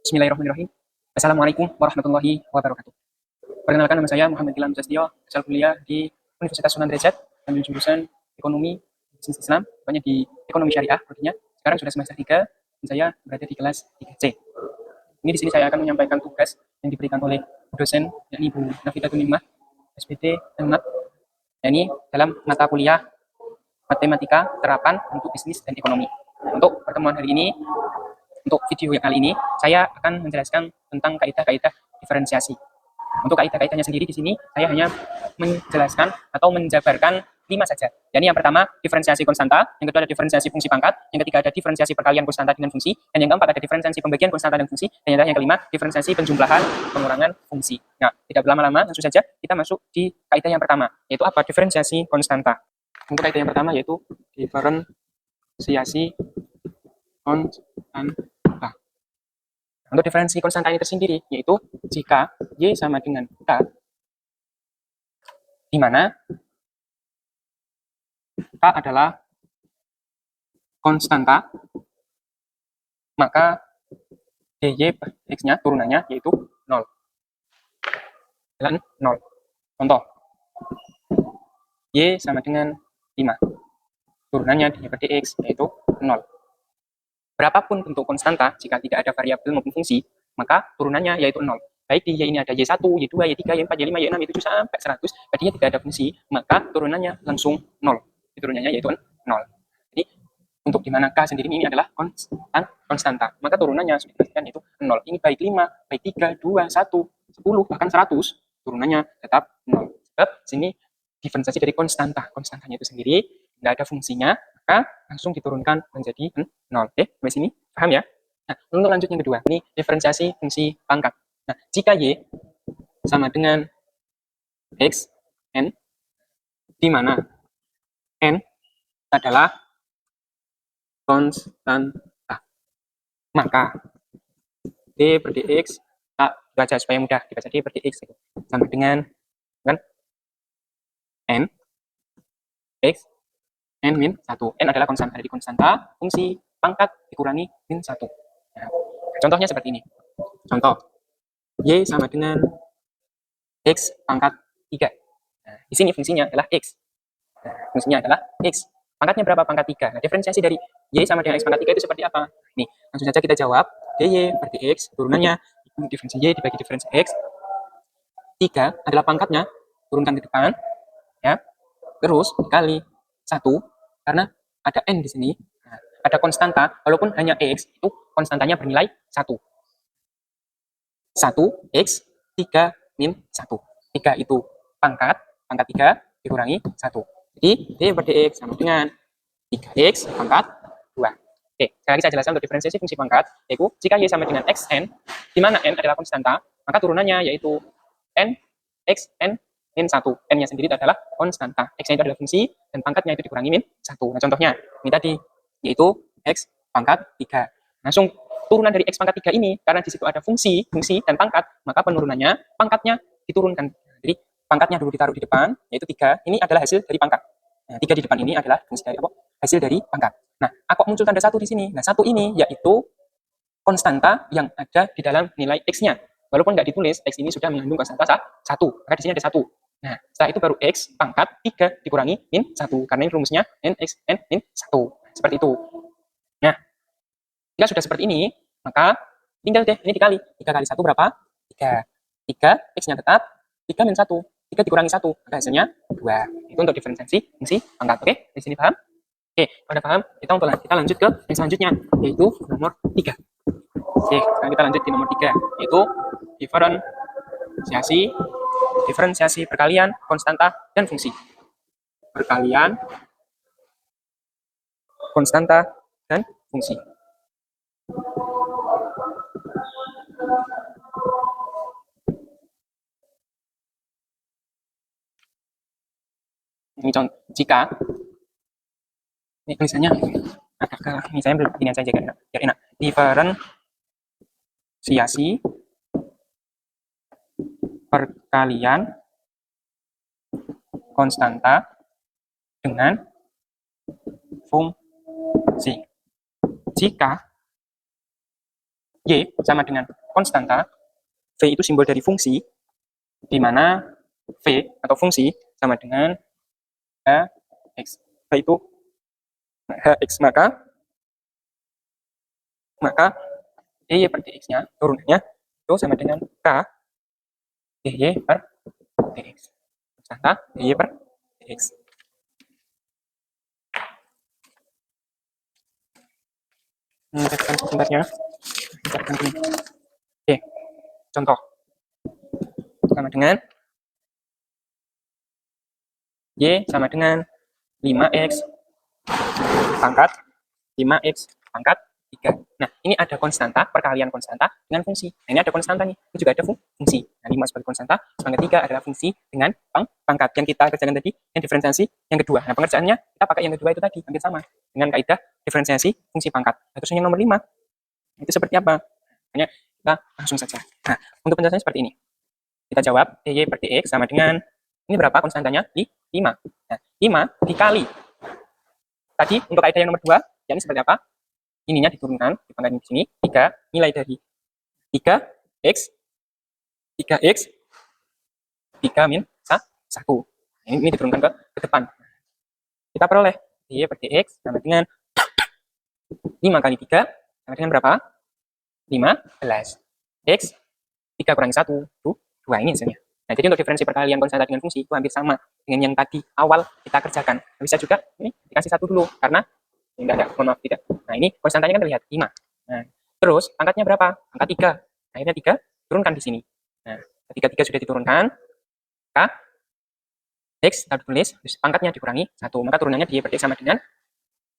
Bismillahirrahmanirrahim. Assalamualaikum warahmatullahi wabarakatuh. Perkenalkan, nama saya Muhammad Gilang Mustastio, asal kuliah di Universitas Sunan Derajat, ambil jurusan Ekonomi Bisnis Islam, banyak di Ekonomi Syariah, artinya sekarang sudah semester 3 dan saya berada di kelas 3C. Ini di sini saya akan menyampaikan tugas yang diberikan oleh dosen, yakni Bu Nafita Tunimah, SPD MAT, yakni dalam mata kuliah Matematika Terapan untuk Bisnis dan Ekonomi. Untuk pertemuan hari ini, untuk video yang kali ini, saya akan menjelaskan tentang kaidah-kaidah diferensiasi. Untuk kaidah-kaidahnya sendiri di sini, saya hanya menjelaskan atau menjabarkan 5 saja. Jadi yang pertama, diferensiasi konstanta, yang kedua ada diferensiasi fungsi pangkat, yang ketiga ada diferensiasi perkalian konstanta dengan fungsi, dan yang keempat ada diferensiasi pembagian konstanta dan fungsi, dan yang kelima, diferensiasi penjumlahan pengurangan fungsi. Nah, tidak berlama-lama, langsung saja kita masuk di kaidah yang pertama, yaitu apa? Diferensiasi konstanta. Untuk kaidah yang pertama yaitu diferensiasi konstanta. Untuk diferensi konstanta ini tersendiri, yaitu jika Y sama dengan K, di mana K adalah konstanta, maka dy per x-nya, turunannya, yaitu 0. Dan 0. Contoh, Y sama dengan 5. Turunannya dy per dx, yaitu 0. Berapapun bentuk konstanta, jika tidak ada variabel maupun fungsi, maka turunannya yaitu 0. Baik di Y ini ada Y1, Y2, Y3, Y4, Y5, Y6, Y7 sampai 100, tadinya tidak ada fungsi, maka turunannya langsung 0. Turunannya yaitu 0. Jadi, untuk di mana K sendiri ini adalah konstanta, maka turunannya sudah dipastikan yaitu 0. Ini baik 5, baik 3, 2, 1, 10, bahkan 100, turunannya tetap 0. Sebab sini diferensiasi dari konstanta. Konstantanya itu sendiri, tidak ada fungsinya, maka langsung diturunkan menjadi 0. Oke, sampai sini paham ya? Nah, untuk lanjut yang kedua, ini diferensiasi fungsi pangkat. Nah, jika Y sama dengan X, N, di mana N adalah konstanta, maka D per dx, baca supaya mudah dibaca, D per dx sama dengan kan N X N min 1. N adalah konstanta, jadi konstanta fungsi pangkat dikurangi min 1. Nah, contohnya seperti ini. Contoh, Y sama dengan X pangkat 3. Nah, di sini fungsinya adalah X. Nah, fungsinya adalah X. Pangkatnya berapa? Pangkat 3. Nah, diferensiasi dari Y sama dengan X pangkat 3 itu seperti apa? Nih, langsung saja kita jawab. dy per dx, turunannya diferensi Y dibagi diferensi X. 3 adalah pangkatnya, turunkan ke depan. Ya. Terus dikali 1, karena ada N di sini. Nah, ada konstanta, walaupun hanya X, itu konstantanya bernilai 1. 1, X, 3, min 1. 3 itu pangkat 3 dikurangi 1. Jadi, D per dx sama dengan 3x pangkat 2. Oke, sekali lagi saya jelaskan untuk diferensiasi fungsi pangkat, yaitu jika Y sama dengan Xn, di mana N adalah konstanta, maka turunannya yaitu N, Xn, min 1. N-nya sendiri adalah konstanta. X-nya itu adalah fungsi, dan pangkatnya itu dikurangi min 1. Nah, contohnya, ini tadi, yaitu X pangkat 3. Langsung turunan dari X pangkat 3 ini, karena di situ ada fungsi dan pangkat, maka penurunannya, pangkatnya diturunkan. Jadi, pangkatnya dulu ditaruh di depan, yaitu 3. Ini adalah hasil dari pangkat. Nah, 3 di depan ini adalah fungsi dari apa? Hasil dari pangkat. Nah, aku muncul tanda 1 di sini. Nah, 1 ini yaitu konstanta yang ada di dalam nilai X-nya. Walaupun nggak ditulis, X ini sudah mengandung konstanta 1. Maka di sini ada 1. Nah, setelah itu baru X pangkat 3 dikurangi min 1. Karena ini rumusnya N, X, N, min 1. Seperti itu. Nah, jika sudah seperti ini, maka tinggal deh, ini dikali. 3 kali 1 berapa? 3. 3, X-nya tetap, 3 min 1. 3 dikurangi 1, maka hasilnya 2. Itu untuk diferensiasi fungsi pangkat. Oke, di sini paham? Oke, kalau paham, kita lanjut ke yang selanjutnya, yaitu nomor 3. Oke, sekarang kita lanjut di nomor 3, yaitu diferensiasi perkalian, konstanta, dan fungsi. Perkalian, konstanta, dan fungsi. Ini contoh, jika ini tulisannya agak ke ini, saya begini saja biar enak. Diferensiasi perkalian konstanta dengan fungsi. Jika Y sama dengan konstanta, V itu simbol dari fungsi, di mana V atau fungsi sama dengan Hx. V itu Hx, maka dy per dx-nya, turunannya, itu sama dengan K dy per dx. Konstanta dy per dx. Tekan sebentarnya. Oke, contoh. Sama dengan Y sama dengan 5x pangkat 5x pangkat 3. Nah, ini ada konstanta, perkalian konstanta dengan fungsi. Nah, ini ada konstanta nih, ini juga ada fungsi. Nah, 5 sebagai konstanta, pangkat 3 adalah fungsi dengan pangkat yang kita kerjakan tadi, yang diferensiasi yang kedua. Nah, pengerjaannya kita pakai yang kedua itu tadi, hampir sama. Dengan kaidah diferensiasi fungsi pangkat. Nah, terus yang nomor 5, itu seperti apa? Hanya kita langsung saja. Nah, untuk penjelasannya seperti ini. Kita jawab, dy per dx sama dengan, ini berapa konstantanya? Di 5. Nah, 5 dikali. Tadi untuk kaidah yang nomor 2, yakni seperti apa? Ininya diturunkan, dipangkat di sini, 3, nilai dari 3x, 3x, 3 min 1. Ini diturunkan ke depan. Kita peroleh dy per dx sama dengan 5 kali 3, sama dengan berapa? 15. X, 3 kurangi 1, itu 2 ini hasilnya. Nah, jadi untuk diferensi perkalian konstanta dengan fungsi itu hampir sama dengan yang tadi awal kita kerjakan. Bisa juga ini dikasih 1 dulu, karena enggak ada, mohon maaf tidak. Nah, ini konstantanya kan terlihat 5. Nah, terus pangkatnya berapa? Pangkat 3. Akhirnya 3 turunkan di sini. Nah, ketika 3 sudah diturunkan, K X kita tulis, terus pangkatnya dikurangi 1. Maka turunannya dy per dx sama dengan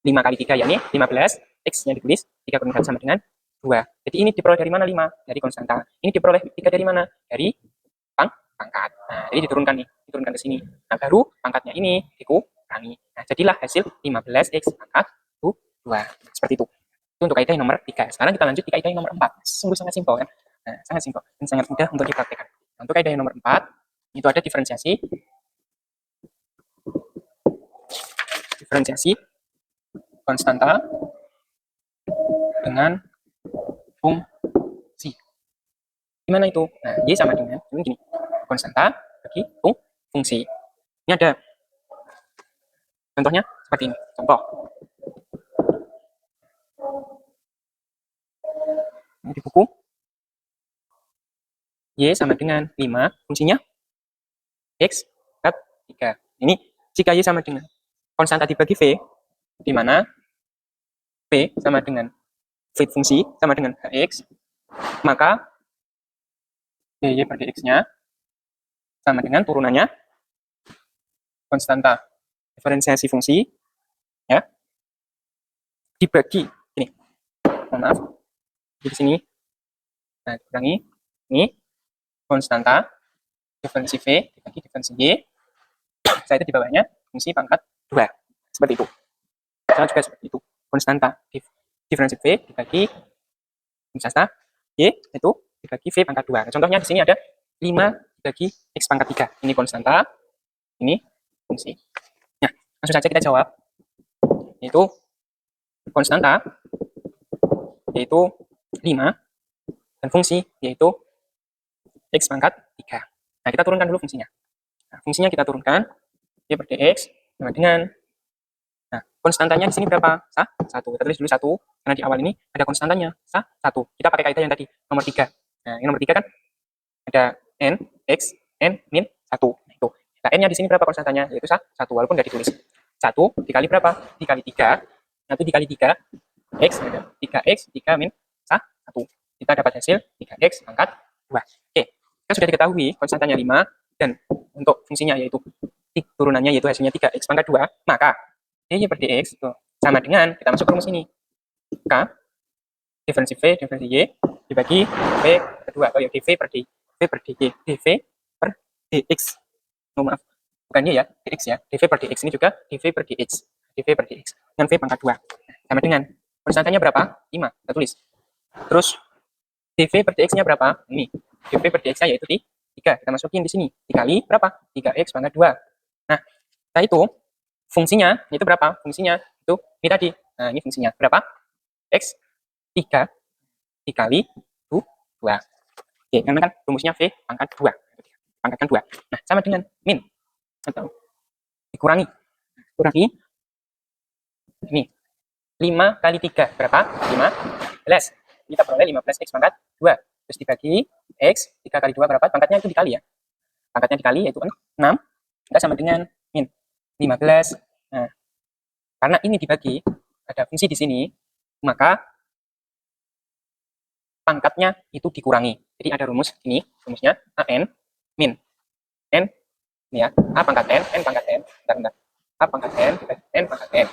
5 kali 3, yakni 15. X-nya ditulis, 3 kurangi 1 sama dengan 2. Jadi ini diperoleh dari mana 5? Dari konstanta. Ini diperoleh 3 dari mana? Dari pangkat. Nah, jadi diturunkan nih, diturunkan ke sini. Nah, baru pangkatnya ini dikurangi. Nah, jadilah hasil 15x pangkat 2. Seperti itu. Itu untuk kaidah yang nomor 3. Sekarang kita lanjut di kaidah yang nomor 4. Sungguh sangat simpel kan? Nah, sangat simpel dan sangat mudah untuk dipraktekkan. Nah, untuk kaidah yang nomor 4, itu ada diferensiasi konstanta dengan fungsi. Gimana itu? Nah, Y sama dengan gini. Konstanta bagi fungsi. Ini ada contohnya seperti ini. Contoh. Ini di buku. Y sama dengan 5. Fungsinya X kat 3. Ini jika Y sama dengan konstanta dibagi V, di mana V sama dengan V fungsi sama dengan Hx, maka dy per dx-nya sama dengan turunannya konstanta diferensiasi fungsi ya dibagi ini, mohon maaf, di sini, nah dikurangi ini konstanta diferensi V dibagi diferensi Y, saya itu di bawahnya fungsi pangkat 2, seperti itu. Sama juga seperti itu, konstanta diferensi V dibagi konstanta Y itu dibagi V pangkat 2. Nah, contohnya di sini ada 5 dibagi X pangkat 3. Ini konstanta, ini fungsi. Nah, langsung saja kita jawab. Yaitu konstanta, yaitu 5, dan fungsi, yaitu X pangkat 3. Nah, kita turunkan dulu fungsinya. Nah, fungsinya kita turunkan, y per dx sama dengan, nah, konstantanya di sini berapa? 1. Kita tulis dulu 1, karena di awal ini ada konstantanya, 1. Kita pakai kaidah yang tadi, nomor 3. Nah, ini nomor 3 kan ada n, x, n, min 1. Nah, itu. Nah, n-nya di sini berapa konstantanya? Yaitu 1, walaupun nggak ditulis. 1 dikali berapa? Dikali 3. Nanti dikali 3, x, 3x, 3 min 1. Kita dapat hasil 3x pangkat 2. Oke, kita sudah diketahui konstantanya 5, dan untuk fungsinya yaitu turunannya yaitu hasilnya 3x pangkat 2, maka dy per dx itu sama dengan, kita masuk ke rumus ini, k diferensi v diferensi y dibagi v kedua, atau ya dv per dy, v per dy, dv per dx, oh, maaf, bukan y ya, dx ya, dv per dx ini juga dv per dx, dv per dx dengan v pangkat 2 sama dengan konstantanya berapa? 5, kita tulis. Terus dv per dx-nya berapa? Ini dv per dx-nya yaitu 3, kita masukin di sini, dikali berapa? 3x pangkat 2. Nah, setelah itu fungsinya itu berapa? Fungsinya itu ini tadi. Nah, ini fungsinya berapa? X 3 dikali 2. Oke, karena kan rumusnya V pangkat 2. Pangkatkan 2. Nah, sama dengan min atau dikurangi. Kurangi ini 5 kali 3 berapa? 15. Kita peroleh 15x pangkat 2. Terus dibagi x 3 kali 2 berapa? Pangkatnya itu dikali ya. Pangkatnya dikali yaitu 6. Kita sama dengan min 15. Nah, karena ini dibagi ada fungsi di sini, maka pangkatnya itu dikurangi. Jadi ada rumus ini, rumusnya an min n ini ya, a pangkat n pangkat n, bentar. A pangkat n pangkat n.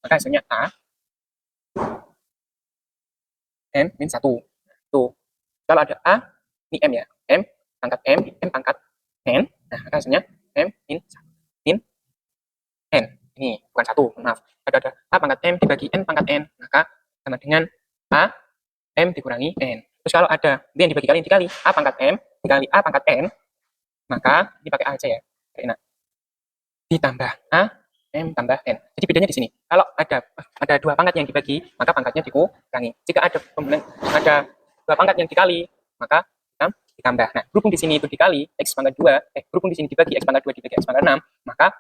Maka hasilnya a n min 1. Tuh. Kalau ada a, ini m ya. M pangkat n pangkat n. Nah, maka hasilnya m min n. Ini bukan 1, maaf. Ada a pangkat m dibagi n pangkat n, maka sama dengan a m dikurangi n. Terus kalau ada b yang dibagi a pangkat m dikali a pangkat n, maka ini pakai a aja ya. Enak. Ditambah a m tambah n. Jadi bedanya di sini. Kalau ada dua pangkat yang dibagi, maka pangkatnya dikurangi. Jika ada dua pangkat yang dikali, maka ditambah. Nah, berhubung di sini itu dikali x pangkat 2, berhubung di sini dibagi x pangkat 2 dibagi x pangkat 6, maka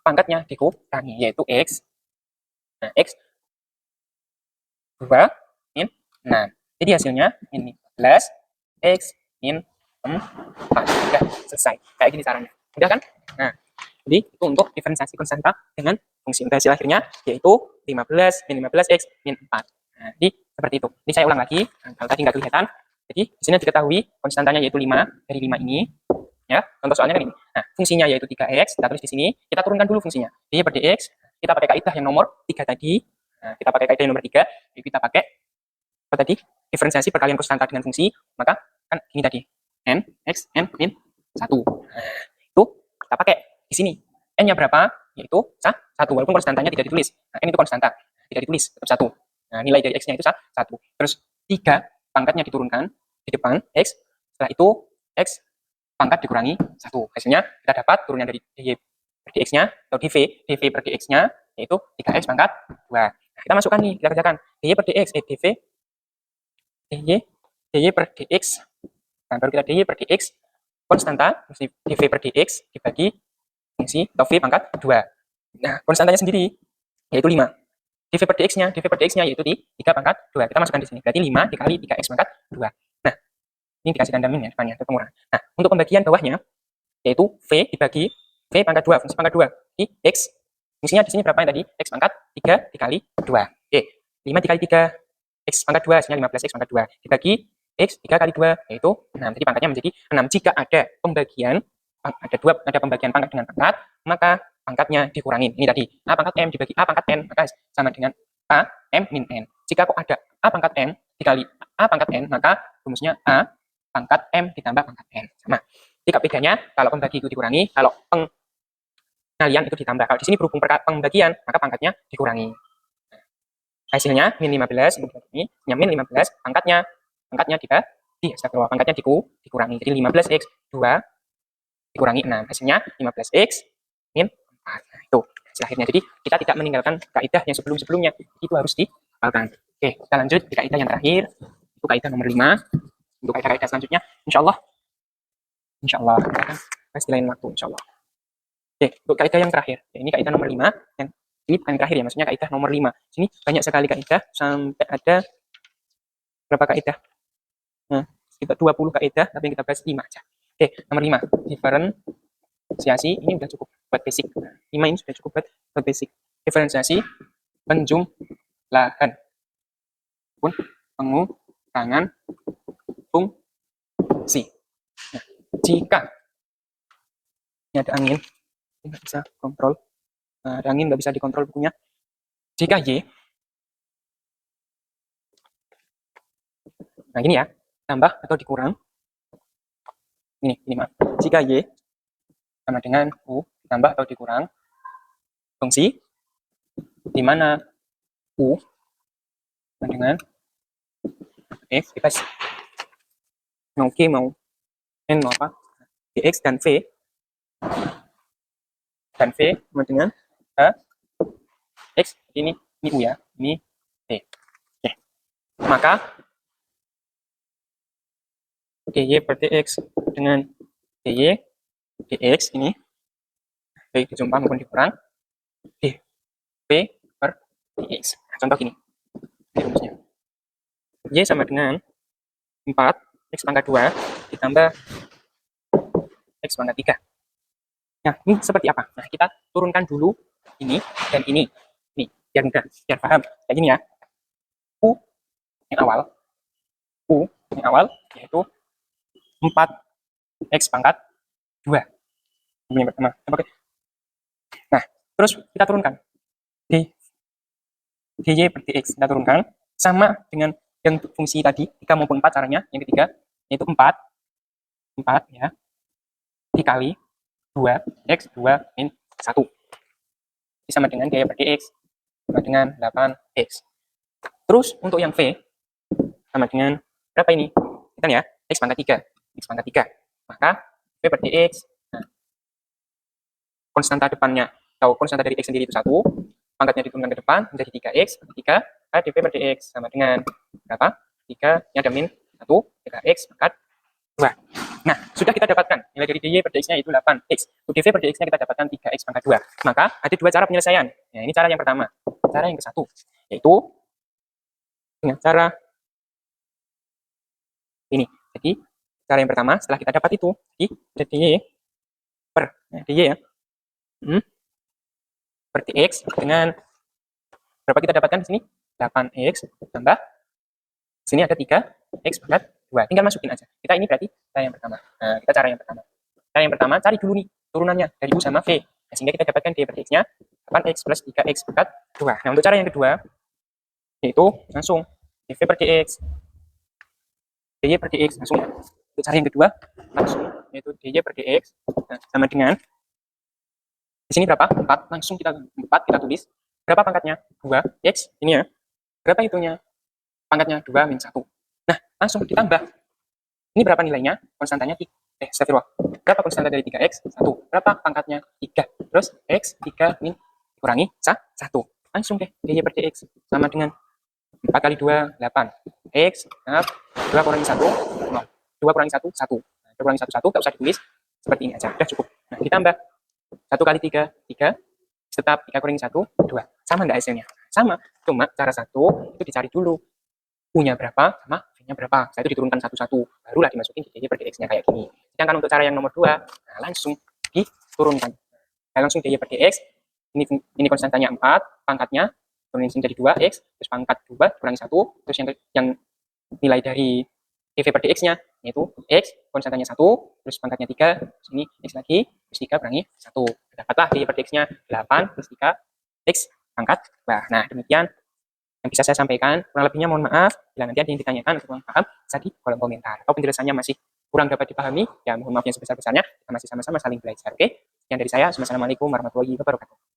pangkatnya dikurangi yaitu x. Nah, x 2 min 6. Jadi hasilnya min 15 x min 4. Sudah selesai. Kayak gini caranya. Mudah kan? Nah, jadi itu untuk diferensiasi konstanta dengan fungsi. Untuk hasil akhirnya yaitu 15 min 15x min 4. Nah, jadi seperti itu. Ini saya ulang lagi. Kalau tadi nggak kelihatan. Jadi di sini diketahui konstantanya yaitu 5 dari 5 ini. Ya, contoh soalnya kan ini. Nah, fungsinya yaitu 3x. Kita tulis di sini. Kita turunkan dulu fungsinya. dy per dx. Kita pakai kaidah yang nomor 3 tadi. Nah, kita pakai kaidah yang nomor 3. Jadi kita pakai apa tadi? Diferensiasi perkalian konstanta dengan fungsi. Maka kan ini tadi. N, x, n, min 1. Nah, itu kita pakai di sini. N-nya berapa? Yaitu 1. Walaupun konstantanya tidak ditulis. Nah, N itu konstanta. Tidak ditulis. Tetap 1. Nah, nilai dari X-nya itu 1. Terus 3 pangkatnya diturunkan di depan X. Setelah itu X pangkat dikurangi 1. Hasilnya kita dapat turunan dari dy per dx-nya atau dv per dx-nya yaitu 3x pangkat 2. Nah, kita masukkan nih, kita kerjakan. dy per dx, dy per dx. Nah, baru kita dy per dx konstanta, dv per dx dibagi fungsi atau v pangkat 2. Nah, konstantanya sendiri yaitu 5. dv per dx-nya yaitu di 3 pangkat 2. Kita masukkan di sini. Berarti 5 dikali 3x pangkat 2. Nah, ini dikasih tanda min ya depannya, itu pengurangan. Nah, untuk pembagian bawahnya yaitu v dibagi v pangkat 2, fungsi pangkat 2. Di x, fungsinya di sini berapa yang tadi? X pangkat 3 dikali 2. Oke, 5 dikali 3, x pangkat 2, hasilnya 15x pangkat 2. Dibagi x 3 kali 2, yaitu 6. Jadi pangkatnya menjadi 6. Jika ada pembagian pangkat dengan pangkat, maka pangkatnya dikurangin. Ini tadi, a pangkat m dibagi a pangkat n, maka sama dengan a m min n. Jika kok ada a pangkat n dikali a pangkat n, maka rumusnya a pangkat m ditambah pangkat n. Sama. Jika bedanya, kalau pembagi itu dikurangi, kalau pengalian itu ditambah. Kalau di sini berhubung pembagian, maka pangkatnya dikurangi. Hasilnya min 15, ini min 15, pangkatnya dibagi, pangkatnya dikurangi. Jadi 15x 2 dikurangi 6. Hasilnya 15x min 4. Nah, itu hasil akhirnya. Jadi kita tidak meninggalkan kaidah yang sebelum-sebelumnya. Itu harus dihafalkan. Oke, kita lanjut di kaidah yang terakhir. Itu kaidah nomor 5. Untuk kaidah-kaidah selanjutnya, insya Allah kita akan bahas di lain waktu, insya Allah. Oke, untuk kaidah yang terakhir. Ini kaidah nomor 5. Yang ini bukan terakhir ya, maksudnya kaidah nomor 5. Sini banyak sekali kaidah, sampai ada berapa kaidah? Nah, sekitar 20 kaidah, tapi yang kita bahas 5 aja. Oke, nomor 5. Diferensiasi, ini udah cukup buat basic. 5 ini sudah cukup buat basic. Diferensiasi penjumlahan pun pengurangan fungsi. Nah, jika ini ada angin, nggak bisa kontrol. Nah, ada angin nggak bisa dikontrol bukunya. Jika y, nah gini ya, tambah atau dikurang. Ini maaf. Jika y sama dengan u tambah atau dikurang fungsi di mana u sama dengan f bebas mau g mau n mau apa dx dan v sama dengan x ini u ya, ini v. Oke. Maka dy per dx dengan dy dx ini, baik dijumpa maupun dikurang, dp per dx. Nah, contoh gini, ini rumusnya. Y sama dengan 4 x pangkat 2 ditambah x pangkat 3. Nah, ini seperti apa? Nah, kita turunkan dulu ini dan ini. Nih, biar mudah, biar paham. Kayak gini ya. U yang awal, U yang awal yaitu 4x pangkat 2. Ini yang pertama. Oke. Nah, terus kita turunkan. dy per dx kita turunkan sama dengan yang fungsi tadi 3 maupun 4 caranya. Yang ketiga yaitu 4 ya dikali 2 x 2 min 1 sama dengan dy per dx sama dengan 8x. Terus untuk yang v sama dengan berapa ini? Kita ya x pangkat 3. Maka v per dx, nah, konstanta depannya atau konstanta dari x sendiri itu 1, pangkatnya diturunkan ke depan menjadi 3x, 3 dv per dx sama dengan berapa? 3 nya ada min 1, 3x pangkat 2. Nah, sudah kita dapatkan nilai dari dy per dx-nya itu 8x. Untuk dv per dx-nya kita dapatkan 3x pangkat 2. Maka ada dua cara penyelesaian. Nah, ini cara yang pertama. Cara yang ke-1 yaitu dengan cara ini. Jadi, cara yang pertama setelah kita dapat itu, jadi ada dy per dy ya. Per dx dengan berapa kita dapatkan di sini? 8x tambah sini ada 3x pangkat 2. Tinggal masukin aja. Kita ini berarti cara yang pertama. Nah, kita cara yang pertama. Cara yang pertama cari dulu nih turunannya dari u sama v. Nah, sehingga kita dapatkan dy per dx-nya 8x plus 3x pangkat 2. Nah, untuk cara yang kedua yaitu langsung dv per dx dy per dx langsung. Untuk cara yang kedua langsung yaitu dy per dx sama dengan di sini berapa? 4. Langsung kita 4 kita tulis. Berapa pangkatnya? 2x ini ya. Berapa itunya? Pangkatnya 2 min 1. Nah, langsung ditambah. Ini berapa nilainya? Konstantanya astagfirullah. Berapa konstanta dari 3x? 1. Berapa pangkatnya? 3. Terus x 3 min dikurangi 1. Langsung deh dy per dx sama dengan 4 kali 2 8. X 2 kurangi 1 0. 2 kurangi 1 1. Nah, 2 kurangi 1 1 enggak usah ditulis. Seperti ini aja. Udah cukup. Nah, ditambah 1 kali 3 3. Tetap 3 kurangi 1 2. Sama enggak hasilnya? Sama. Cuma cara satu itu dicari dulu. U-nya berapa sama V-nya berapa. Saya itu diturunkan satu-satu. Barulah dimasukin di dy per dx-nya kayak gini. Sedangkan untuk cara yang nomor 2, nah langsung diturunkan. Nah, langsung dy per dx. Ini konstantanya 4, pangkatnya turunin jadi 2x, terus pangkat 2 kurangi 1, terus yang nilai dari dv per dx-nya yaitu x, konstantanya 1, terus pangkatnya 3, sini x lagi, terus 3 kurangi 1. Dapatlah dy per dx-nya 8 plus 3 x pangkat. Nah, demikian yang bisa saya sampaikan. Kurang lebihnya mohon maaf. Bila nanti ada yang ditanyakan atau kurang paham, bisa di kolom komentar. Kalau penjelasannya masih kurang dapat dipahami, ya mohon maaf yang sebesar-besarnya. Kita masih sama-sama saling belajar. Oke? Sekian dari saya. Wassalamualaikum warahmatullahi wabarakatuh.